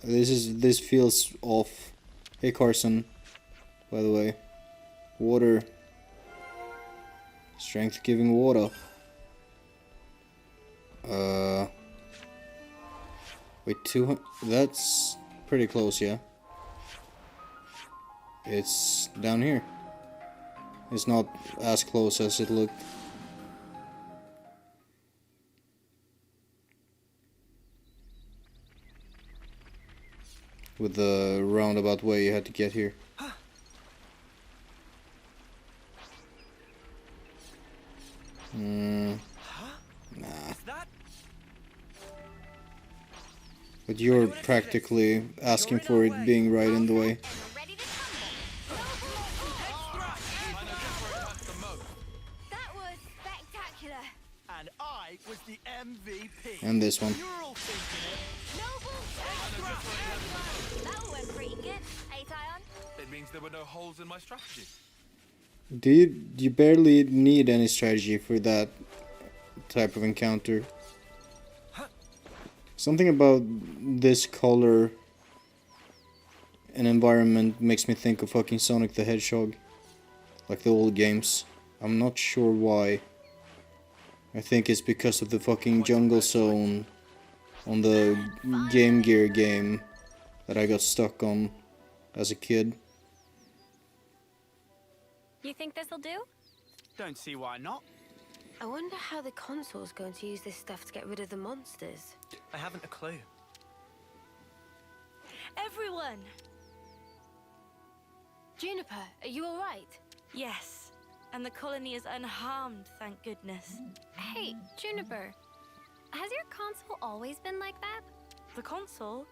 This feels off. Hey Carson, by the way. Water. Strength giving water. Wait, 200. That's pretty close, yeah. It's down here. It's not as close as it looked. With the roundabout way you had to get here. Nah. But you're practically asking for it being right in the way. That was spectacular. And I was the MVP. And this one. You're all thinking That all went pretty good, eh, Tyon? It means there were no holes in my strategy. You barely need any strategy for that type of encounter. Something about this color and environment makes me think of fucking Sonic the Hedgehog. Like the old games. I'm not sure why. I think it's because of the fucking jungle zone on the Game Gear game that I got stuck on as a kid. You think this'll do? don't see why not. I wonder how the console's going to use this stuff to get rid of the monsters. I haven't a clue. Everyone! Juniper, are you alright? Yes, and the colony is unharmed, thank goodness. Hey, Juniper, has your console always been like that? The console?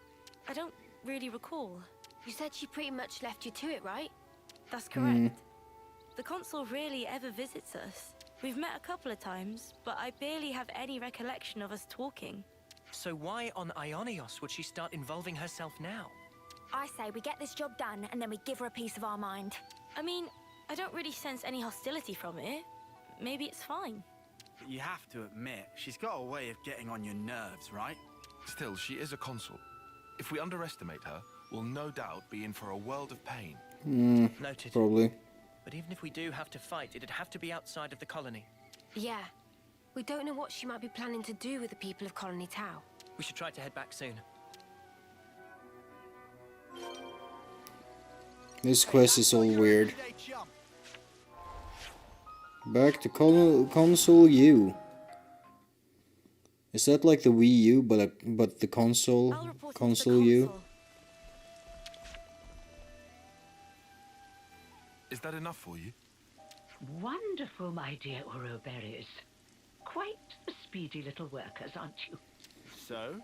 I don't really recall. You said she pretty much left you to it, right? That's correct. The console rarely ever visits us. We've met a couple of times, but I barely have any recollection of us talking. So why on Ionios would she start involving herself now? I say we get this job done and then we give her a piece of our mind. I mean, I don't really sense any hostility from it. Maybe it's fine. But you have to admit, she's got a way of getting on your nerves, right? Still, she is a consul. If we underestimate her, we'll no doubt be in for a world of pain. Noted. Probably. But even if we do have to fight, it'd have to be outside of the colony. Yeah. We don't know what she might be planning to do with the people of Colony Tau. We should try to head back soon. This quest is all weird. Back to console U. Is that like the Wii U, but the console I'll report it to the console U? console. Is that enough for you? Wonderful, my dear Ouroberries. Quite speedy little workers, aren't you? So,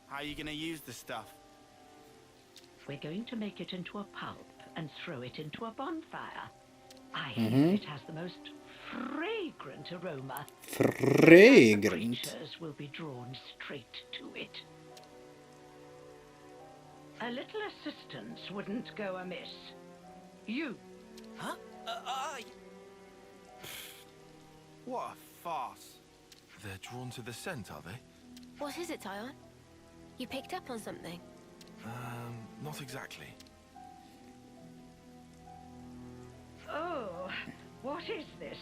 how are you going to use the stuff? We're going to make it into a pulp and throw it into a bonfire. I hear it has the most fragrant aroma. Fragrant. Creatures will be drawn straight to it. A little assistance wouldn't go amiss. You. Huh? What a farce. They're drawn to the scent, are they? What is it, Tyon? You picked up on something? Not exactly. Oh, what is this?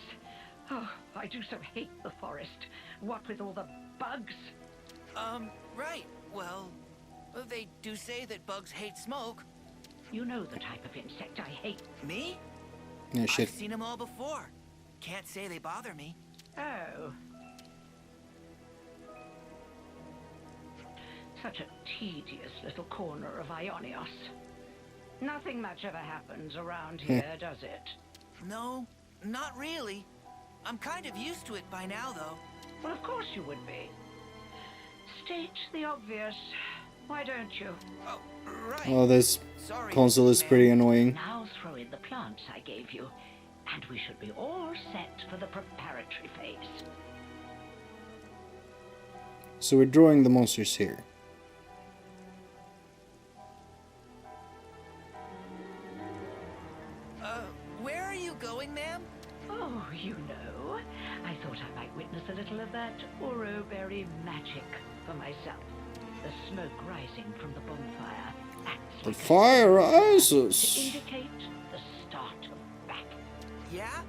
Oh, I do so hate the forest. What with all the bugs? Right. Well, they do say that bugs hate smoke. You know the type of insect I hate. Me? Yeah, shit. I've seen them all before. Can't say they bother me. Oh. Such a tedious little corner of Ionios. Nothing much ever happens around here, does it? No, not really. I'm kind of used to it by now, though. Well, of course you would be. State the obvious. Why don't you? Oh, right. Oh, this Sorry, console is ma'am. pretty annoying. Now throw in the plants I gave you, and we should be all set for the preparatory phase. So we're drawing the monsters here. Where are you going, ma'am? Oh, you know, I thought I might witness a little of that Ouroberry magic for myself. The smoke rising from the bonfire. The fire rises. to indicate the start of battle. Yeah?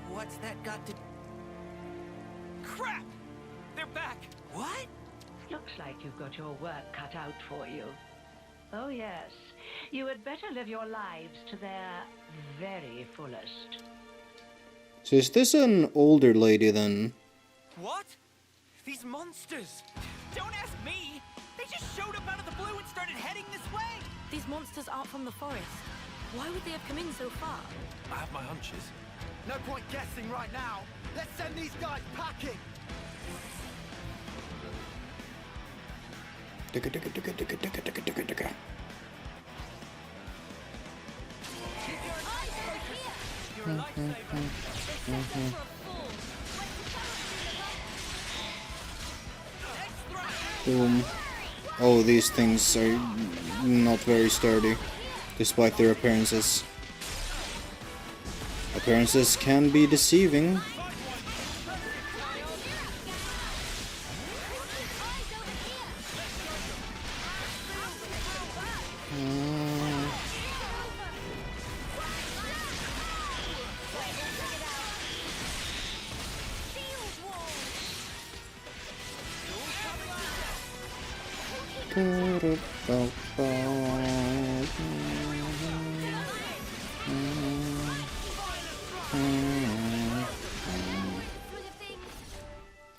What's that got to... Crap! They're back! What? Looks like you've got your work cut out for you. Oh yes, you had better live your lives to their very fullest. So is this an older lady then? What? These monsters! Don't ask me! They just showed up out of the blue and started heading this way! These monsters aren't from the forest. Why would they have come in so far? I have my hunches. No point guessing right now. Let's send these guys packing. Boom. Oh, these things are not very sturdy, despite their appearances. Appearances can be deceiving.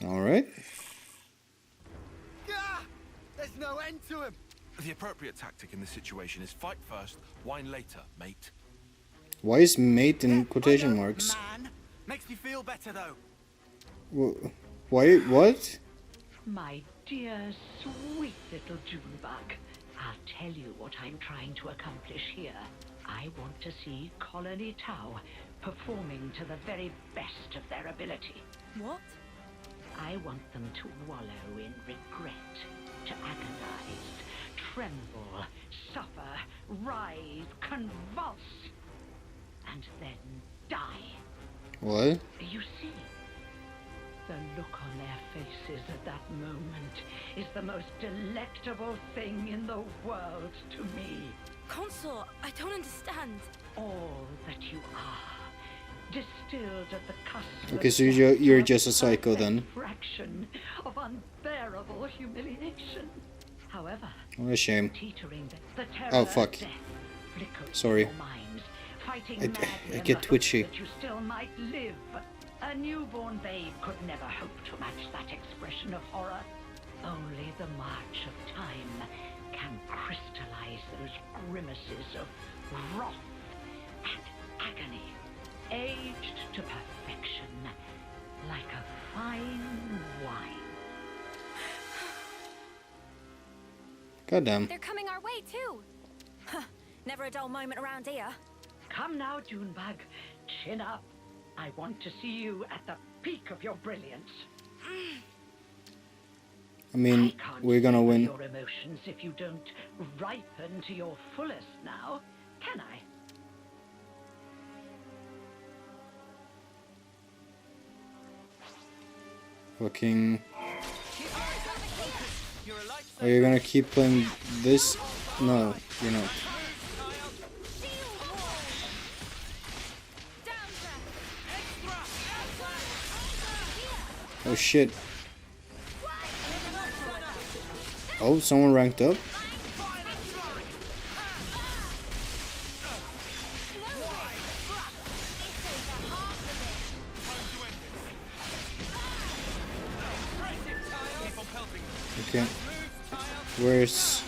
Alright. Ah, there's no end to him. The appropriate tactic in this situation is fight first, whine later, mate. Why is mate in quotation marks? Man, makes me feel better though. Why? What? My dear, sweet little Junebug, I'll tell you what I'm trying to accomplish here. I want to see Colony Tau performing to the very best of their ability. What? I want them to wallow in regret, to agonize, tremble, suffer, writhe, convulse, and then die. What? You see, the look on their faces at that moment is the most delectable thing in the world to me. Consort, I don't understand. All that you are, distilled at the cusp. Okay, so you're just a psycho then. Fraction of unbearable humiliation. However, What a shame. teetering the terror Oh, of fuck. death flickers Sorry. in your minds, fighting I madly in get the hope twitchy. that you still might live. A newborn babe could never hope to match that expression of horror. Only the march of time can crystallize those grimaces of wrath and agony, aged to perfection, like a fine wine. Goddamn. They're coming our way, too. Never a dull moment around here. Come now, Junebug, chin up. I want to see you at the peak of your brilliance. I mean, I can't we're gonna savor win. your emotions if you don't ripen to your fullest now, can I? Fucking. You're a lifesaver. Are you gonna keep playing this? No, you're not. Oh shit. Oh, someone ranked up? Okay. Where's...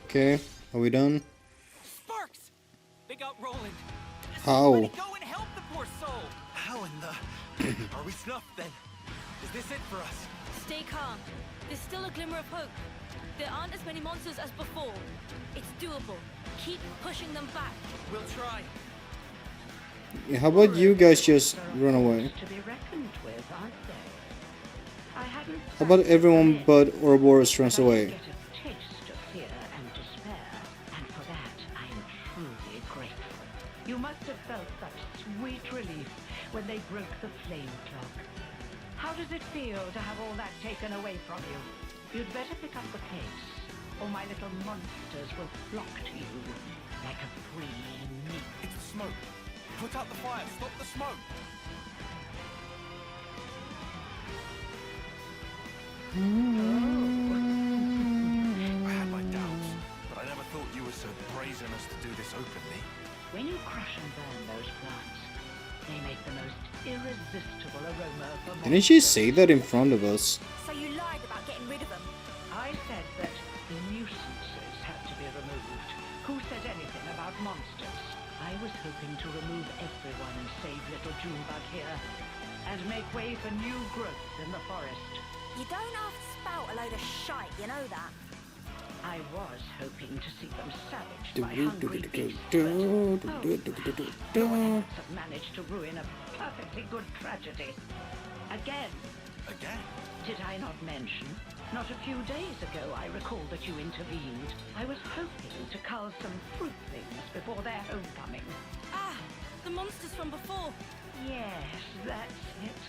Okay, are we done? Sparks! They got Roland. How? Somebody go and help the poor soul! How in the... Are we snuffed then? Is this it for us? Stay calm. There's still a glimmer of hope. There aren't as many monsters as before. It's doable. Keep pushing them back. We'll try. How about you guys just run away? To be reckoned with, aren't they? I hadn't How about everyone but Ouroboros runs I away? get a taste of fear and despair, and for that I'm truly grateful. You must have felt such sweet relief when they broke the flame clock. How does it feel to have all that taken away from you? You'd better pick up the pace, or my little monsters will flock to you like a free meat. It's the smoke. Put out the fire. Stop the smoke. I had my doubts, but I never thought you were so brazen as to do this openly. When you crush and burn those plants, they make the most irresistible aroma for Didn't she say that in front of us? So you lied about getting rid of them? I said that the nuisances had to be removed. Who said anything about monsters? I was hoping to remove everyone and save little Junebug here, and make way for new growth in the forest. You don't have to spout a load of shite, you know that? I was hoping to see them savaged by hungry beasts, but no one else have managed to ruin a perfectly good tragedy. Again. Again? Did I not mention? Not a few days ago, I recall that you intervened. I was hoping to cull some fruitlings before their homecoming. Ah, the monsters from before. Yes, that's it.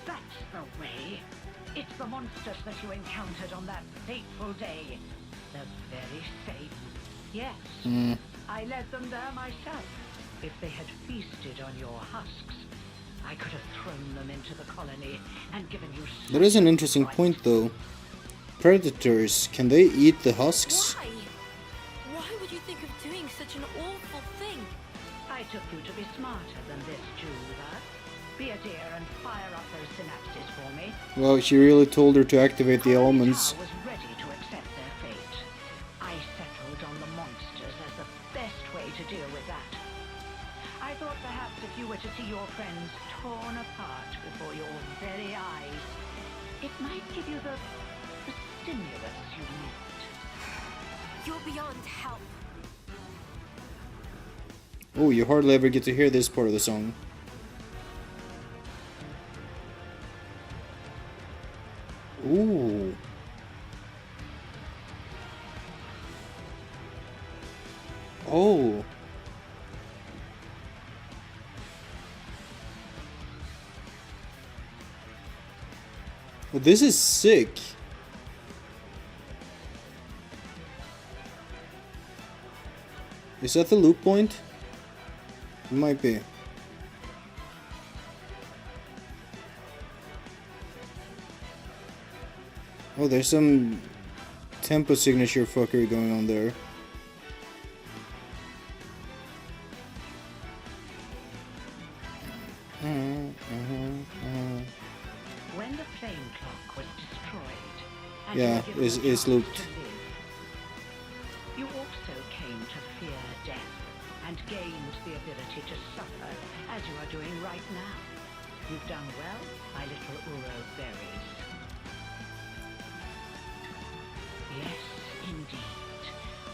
That's the way. It's the monsters that you encountered on that fateful day. The very same. Yes, I led them there myself. If they had feasted on your husks, I could have thrown them into the colony and given you... That is an interesting point, though. Predators, can they eat the husks? Why? Why would you think of doing such an awful thing? I took you to be smarter than this, Judah. Be a dear and fire up those synapses for me. Well, she really told her to activate the elements. I was ready to accept their fate. I settled on the monsters as the best way to deal with that. I thought perhaps if you were to see your friends torn apart before your very eyes, it might give you the stimulus you need. You're beyond help. Oh, you hardly ever get to hear this part of the song. Ooh. Oh. Well, this is sick. Is that the loop point? It might be. Oh, there's some tempo signature fuckery going on there. When the flame clock was destroyed, and Yeah, you were given it's the chance looped. to live, you also came to fear death and gained the ability to suffer, as you are doing right now. You've done well, my little Uro berries. Yes, indeed.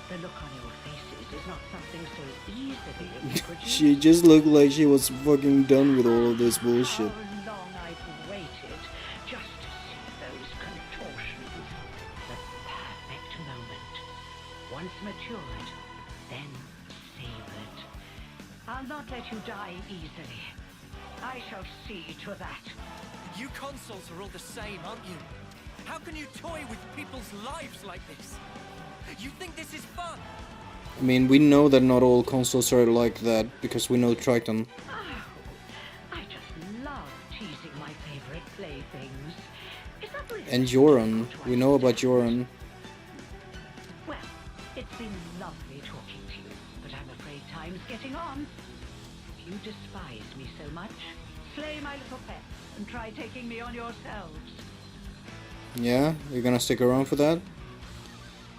The look on your faces is not something so easily reproduced. She just looked like she was fucking done with all of this bullshit. How long I've waited just to see those contortions. The perfect moment. Once matured, then savored. I'll not let you die easily. I shall see to that. You consoles are all the same, aren't you? How can you toy with people's lives like this? You think this is fun? I mean, we know that not all consoles are like that, because we know Triton. Oh, I just love teasing my favorite playthings. Is that really And Joran. We know about Joran. Well, it's been lovely talking to you, but I'm afraid time's getting on. If you despise me so much, slay my little pets and try taking me on yourselves. Yeah? You're gonna stick around for that?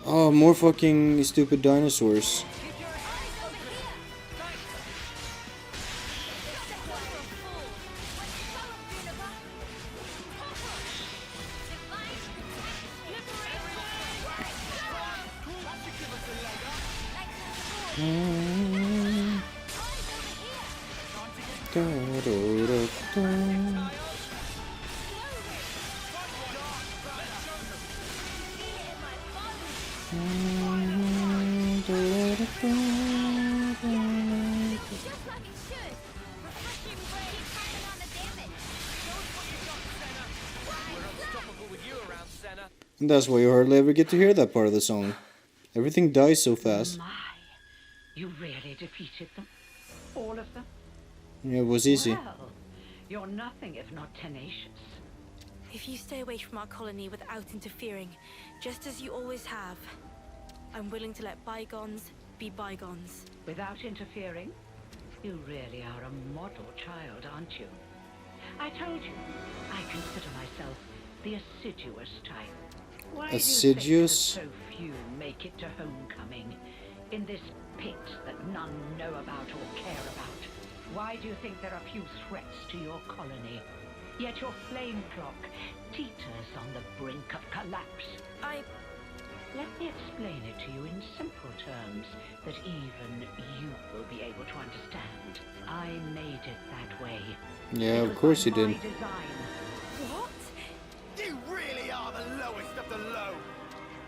Oh, more fucking stupid dinosaurs. Keep your eyes over here! Just like it should. Refreshing way to cut on the damage. We're unstoppable with you around, Senna. And that's why you hardly ever get to hear that part of the song. Everything dies so fast. My, you really defeated them? All of them? Yeah, it was easy. Well, you're nothing if not tenacious. If you stay away from our colony without interfering, just as you always have, I'm willing to let bygones be bygones. Without interfering? You really are a model child, aren't you? I told you, I consider myself the assiduous type. Why Assiduous? do you think that so few make it to homecoming? In this pit that none know about or care about? Why do you think there are few threats to your colony? Yet your flame clock teeters on the brink of collapse. Let me explain it to you in simple terms that even you will be able to understand. I made it that way. Yeah, It of was course you by my did. design. What? You really are the lowest of the low.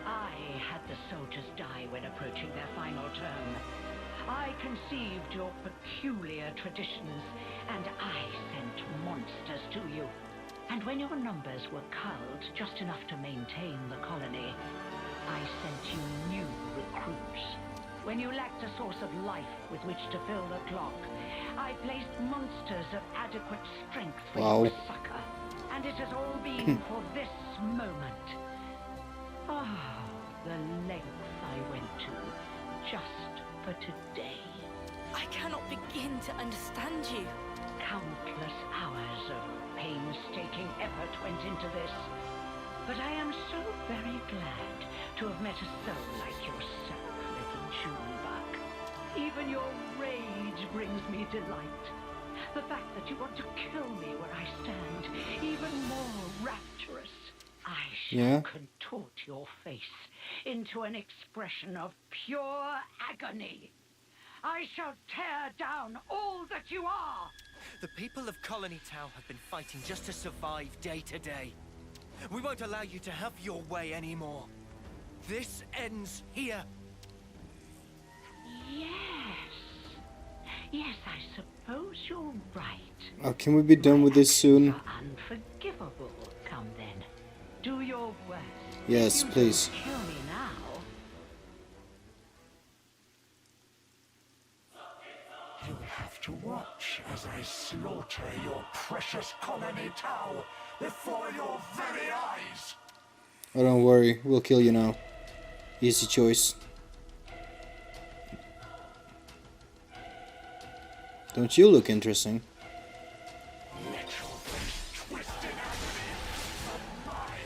I had the soldiers die when approaching their final term. I conceived your peculiar traditions, and I sent monsters to you. And when your numbers were culled just enough to maintain the colony, I sent you new recruits. When you lacked a source of life with which to fill the clock, I placed monsters of adequate strength for Wow. your succor. And it has all been for this moment. Ah, the lengths I went to just for today. I cannot begin to understand you. Countless hours of painstaking effort went into this. But I am so very glad to have met a soul like yourself, little Junebug. Even your rage brings me delight. The fact that you want to kill me where I stand, even more rapturous. I shall Yeah? contort your face into an expression of pure agony. I shall tear down all that you are. The people of Colony Town have been fighting just to survive day to day. We won't allow you to have your way anymore. This ends here. Yes. Yes, I suppose you're right. Oh, can we be done with this soon? Are unforgivable. Come then. Do your worst. Yes, If you please. don't kill me now. You have to watch as I slaughter your precious colony Tau before your very eyes. Oh, don't worry, we'll kill you now. Easy choice. Don't you look interesting? Let your face twist in agony for my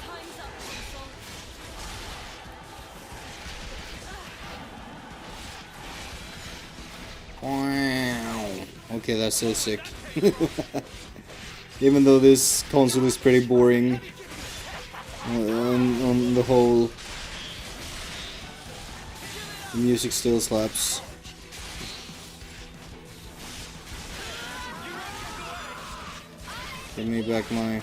Time's up, Consul. Wow. Okay, that's so sick. Even though this console is pretty boring on the whole, the music still slaps. Give me back my...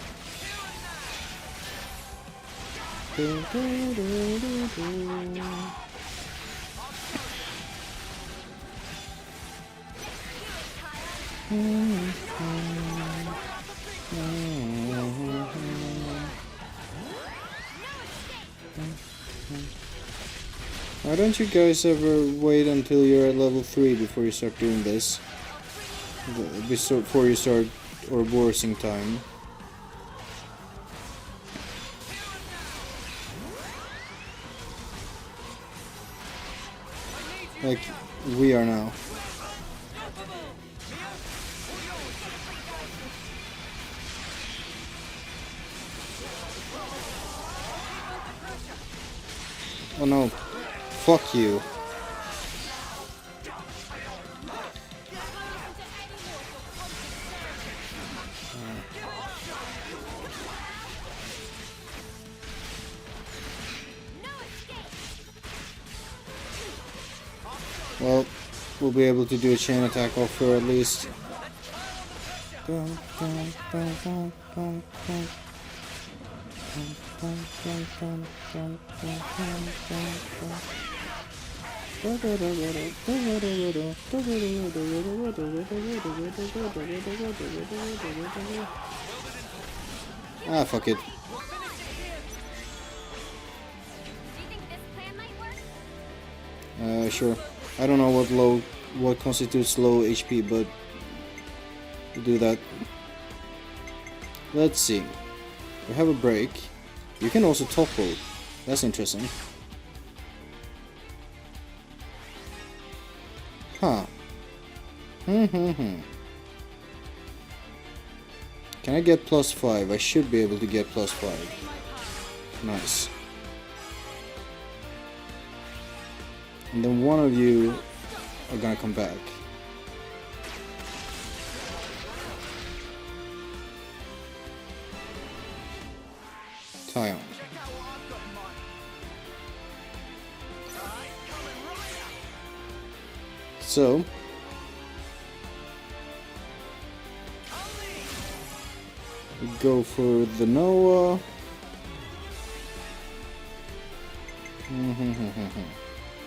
Why don't you guys ever wait until you're at level 3 before you start doing this? Before you start Ouroboros-ing time. Like we are now. Oh no. Fuck you. Well, we'll be able to do a chain attack off her at least. Ah, fuck it. Do you think this plan might work? Sure. I don't know what constitutes low HP, but we'll do that. Let's see. We have a break. You can also topple. That's interesting. Huh. Can I get +5? I should be able to get +5. Nice. And then one of you are gonna come back. Tyon. So we go for the Noah.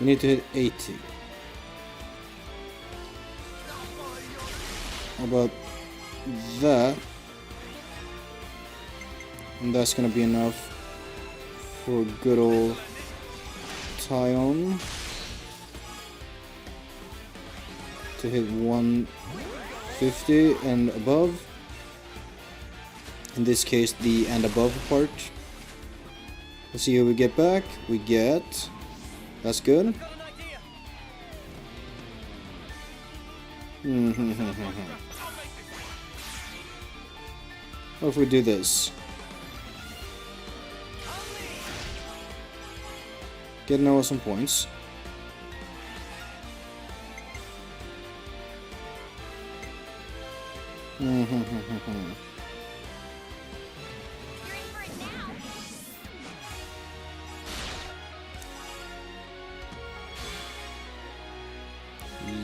We need to hit 80. How about that? And that's gonna be enough for good old Tyon to hit 150 and above. In this case, the and above part. Let's see who we get back. We get... That's good. What if we do this? Get Noah some points.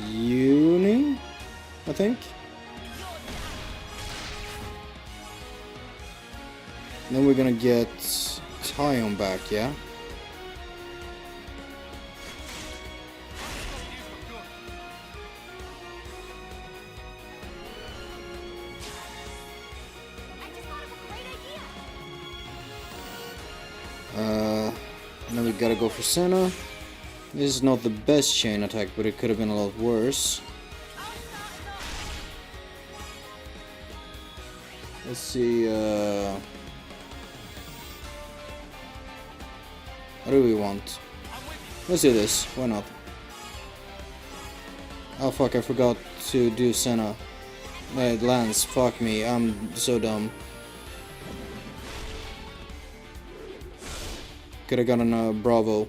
Uni, I think. Then we're gonna get Tyon back, yeah? And then we gotta go for Senna. This is not the best chain attack, but it could have been a lot worse. Let's see, what do we want? Let's do this, why not? Oh fuck, I forgot to do Senna. Lance, fuck me, I'm so dumb. Could have gotten a Bravo.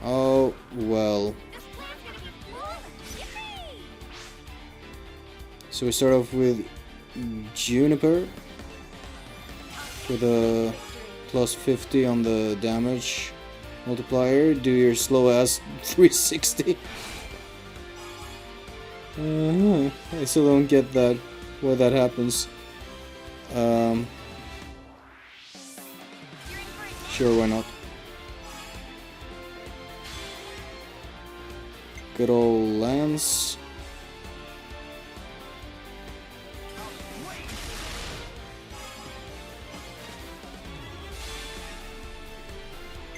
Oh, well. So we start off with Juniper with a +50 on the damage multiplier. Do your slow ass 360. I still don't get that, why that happens. Sure, why not? Good old Lance.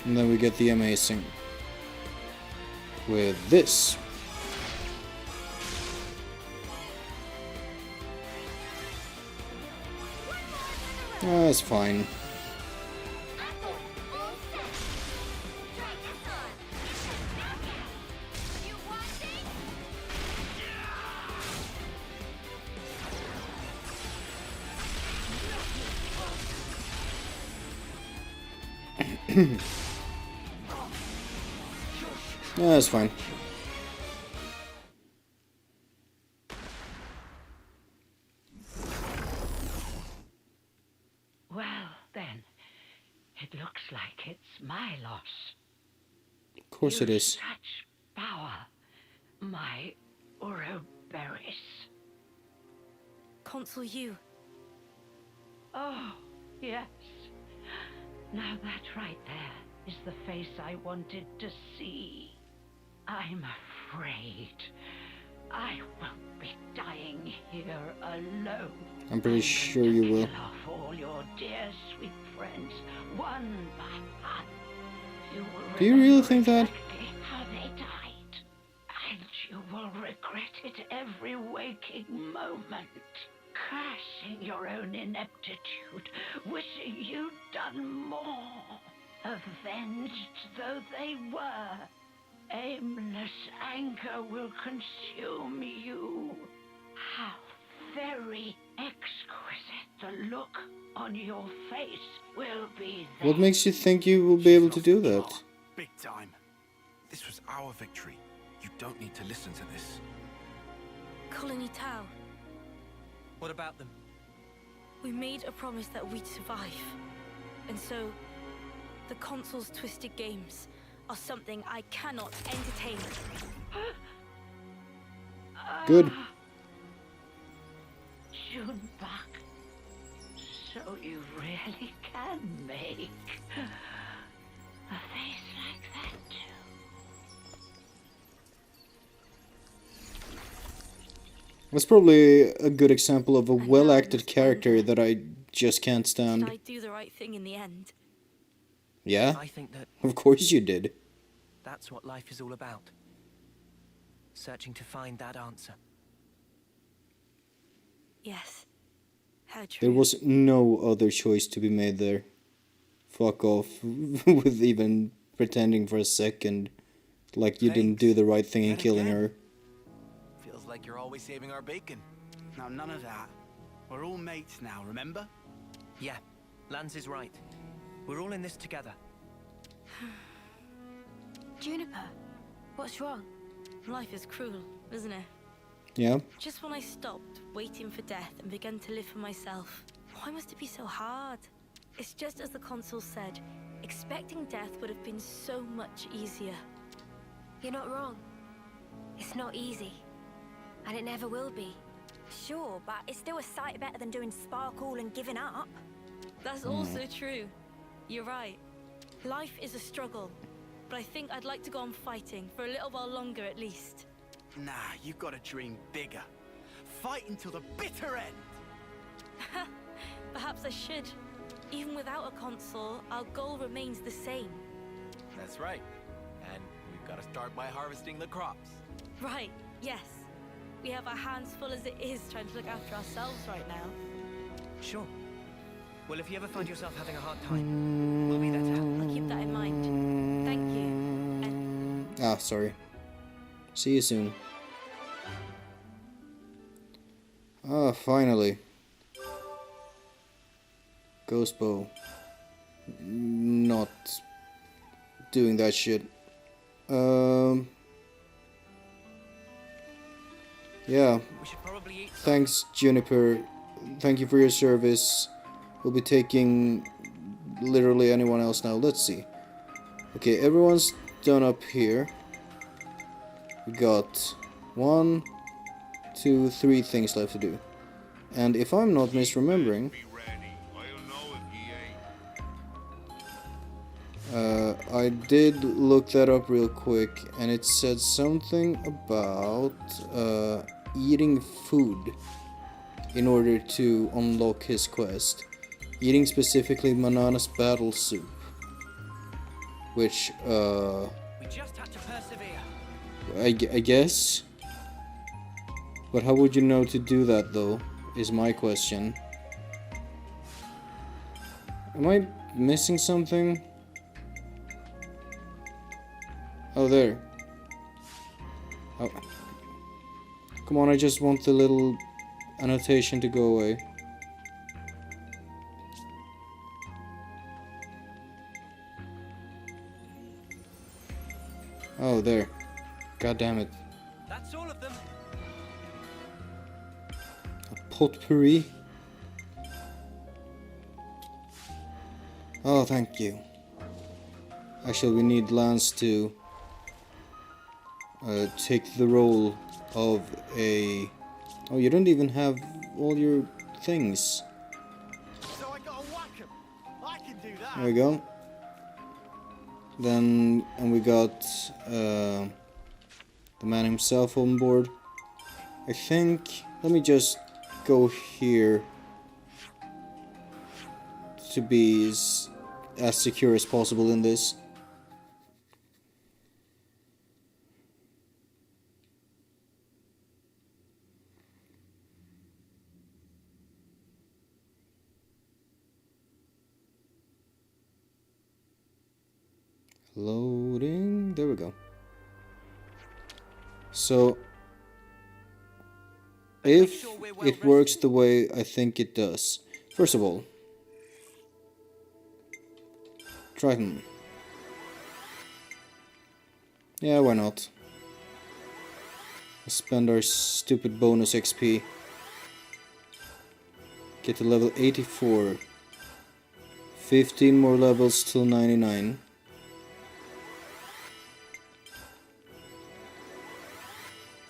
And then we get the amazing with this. That's fine. Yeah, that's fine. Well, then, it looks like it's my loss. Of course it is. Such power, my Ouroboros. Consul you. Oh, yes. Now that right there is the face I wanted to see. I'm afraid I won't be dying here alone. I'm pretty sure you will. Kill off all your dear sweet friends, one by one. You will Do you really think that? exactly how they died, and you will regret it every waking moment. Cursing your own ineptitude, wishing you'd done more. Avenged though they were, aimless anger will consume you. How very exquisite the look on your face will be then. What makes you think you will be able to do that? Big time. This was our victory. You don't need to listen to this. Colony Tau, What about them? we made a promise that we'd survive. And so, the console's twisted games are something I cannot entertain. Good. Junebug, so you really can make a face like that too. That's probably a good example of a well-acted character that I just can't Did stand. I do the right thing in the end? Yeah? I think that Of course you did. that's what life is all about. Searching to find that answer. Yes. How true. There was no other choice to be made there. Fuck off with even pretending for a second like you didn't do the right thing in Then killing again. her. Feels like you're always saving our bacon. Now, none of that. We're all mates now, remember? Yeah, Lance is right. We're all in this together. Juniper, what's wrong? Life is cruel, isn't it? Yeah? Just when I stopped waiting for death and began to live for myself, why must it be so hard? It's just as the console said, expecting death would have been so much easier. You're not wrong. It's not easy. And it never will be. Sure, but it's still a sight better than doing sparkle and giving up. That's also true. You're right. Life is a struggle, but I think I'd like to go on fighting for a little while longer at least. Nah, you've got to dream bigger. Fight until the bitter end. Perhaps I should. Even without a console, our goal remains the same. That's right. And we've got to start by harvesting the crops. Right, yes. We have our hands full as it is trying to look after ourselves right now. Sure. Well, if you ever find yourself having a hard time, we'll be there to help. I'll keep that in mind. Thank you. And Ah, sorry. See you soon. Ah, finally. Ghost bow. Not doing that shit. Yeah. We should probably eat. Thanks, Juniper. Thank you for your service. We'll be taking literally anyone else now. Let's see. Okay, everyone's done up here. We got 1, 2, 3 things left to do. And if I'm not misremembering, I did look that up real quick, and it said something about eating food in order to unlock his quest. Eating specifically Manana's battle soup, which We just had to persevere. I guess. But how would you know to do that, though, is my question. Am I missing something? Oh, there. Oh. Come on, I just want the little annotation to go away. Oh, there. God damn it. That's all of them. A potpourri? Oh, thank you. Actually, we need Lance to take the role of a... Oh, you don't even have all your things. So I gotta whack him. I can do that. There we go. Then, and we got the man himself on board. I think, let me just go here to be as secure as possible in this. Loading, there we go. So, if it works the way I think it does, first of all, Triton. Yeah, why not? Let's spend our stupid bonus XP. Get to level 84. 15 more levels till 99.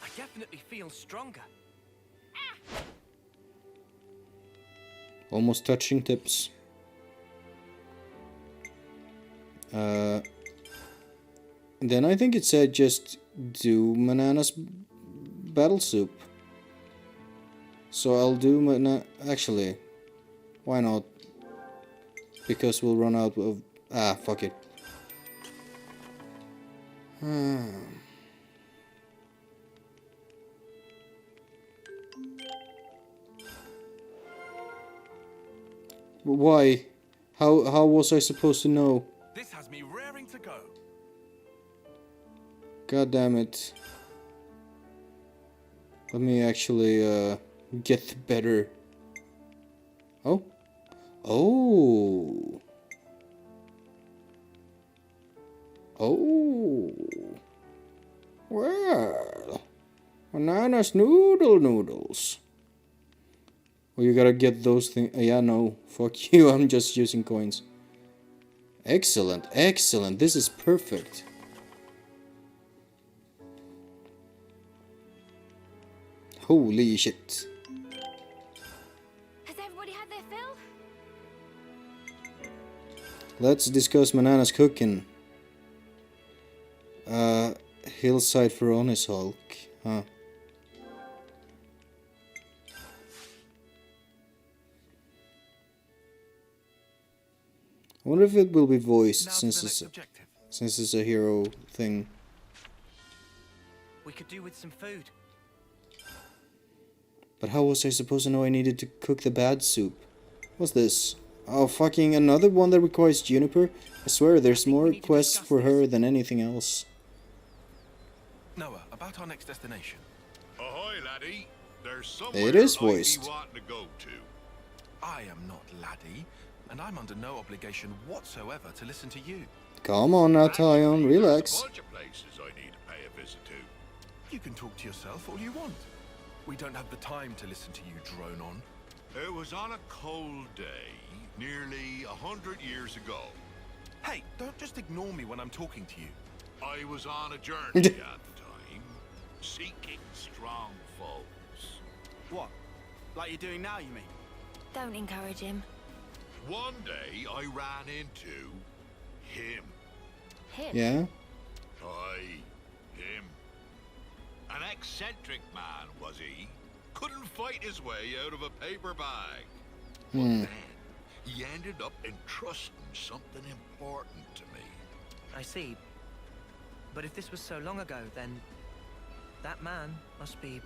I definitely feel stronger. Almost touching tips. Then I think it said just do Manana's battle soup. So I'll do actually, why not? Because we'll run out of... fuck it. Why? How was I supposed to know? This has me raring to go. God damn it. Let me actually get better. Oh? Oh! Oh! Well, Manana's noodles. Well, you gotta get those things. Yeah, no. Fuck you, I'm just using coins. Excellent, excellent. This is perfect. Holy shit. Has everybody had their fill? Let's discuss Manana's cooking. Hillside Veronis Hulk. Huh. I wonder if it will be voiced since it's a hero thing. We could do with some food. But how was I supposed to know I needed to cook the bad soup? What's this? Oh, fucking another one that requires Juniper? I swear there's more quests for her than anything else. Noah, about our next destination. Ahoy, laddie. There's somewhere It is I'd be voiced. wanting to go to. I am not laddie, and I'm under no obligation whatsoever to listen to you. Come on now, Tyon, relax. There's a bunch of places I need to pay a visit to. You can talk to yourself all you want. We don't have the time to listen to you drone on. It was on a cold day, nearly 100 years ago. Hey, don't just ignore me when I'm talking to you. I was on a journey at the time, seeking strong foes. What? Like you're doing now, you mean? Don't encourage him. One day I ran into him. Him? Yeah? Aye, him. An eccentric man, was he? Couldn't fight his way out of a paper bag. But then, he ended up entrusting something important to me. I see. But if this was so long ago, then that man must be...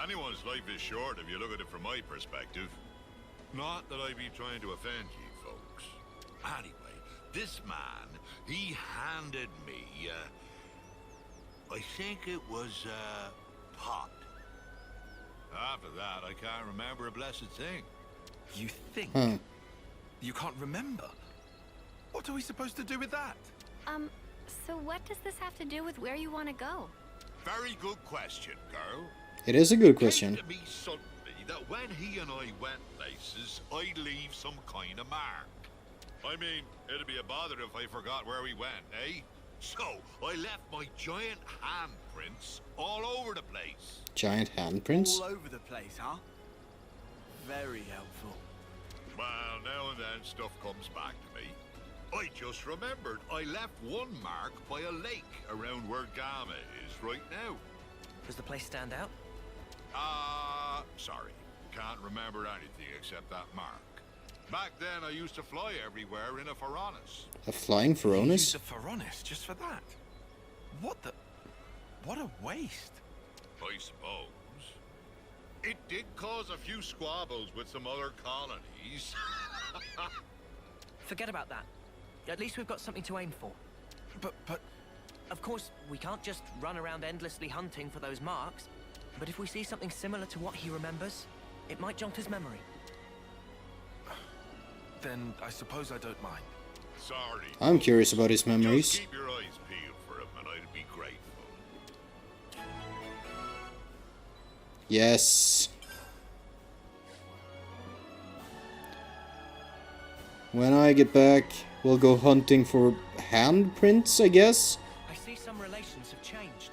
Anyone's life is short if you look at it from my perspective. Not that I be trying to offend you folks. Anyway, this man, he handed me, I think it was a pot. After that, I can't remember a blessed thing. You think? You can't remember? What are we supposed to do with that? So what does this have to do with where you want to go? Very good question, girl. It is a good question. It came to me suddenly that when he and I went places, I'd leave some kind of mark. I mean, it'd be a bother if I forgot where we went, eh? So, I left my giant handprints all over the place. Giant handprints? All over the place, huh? Very helpful. Well, now and then stuff comes back to me. I just remembered I left one mark by a lake around where Gamma is right now. Does the place stand out? Sorry. Can't remember anything except that mark. Back then I used to fly everywhere in a Pharaonis. A flying You used Pharaonis? a Pharaonis just for that? What the... What a waste. I suppose. It did cause a few squabbles with some other colonies. Forget about that. At least we've got something to aim for. But... Of course, we can't just run around endlessly hunting for those marks. But if we see something similar to what he remembers, it might jog his memory. Then I suppose I don't mind. Sorry. I'm curious about his memories. Just keep your eyes peeled for him and I'd be grateful. Yes. When I get back, we'll go hunting for handprints, I guess? I see some relations have changed.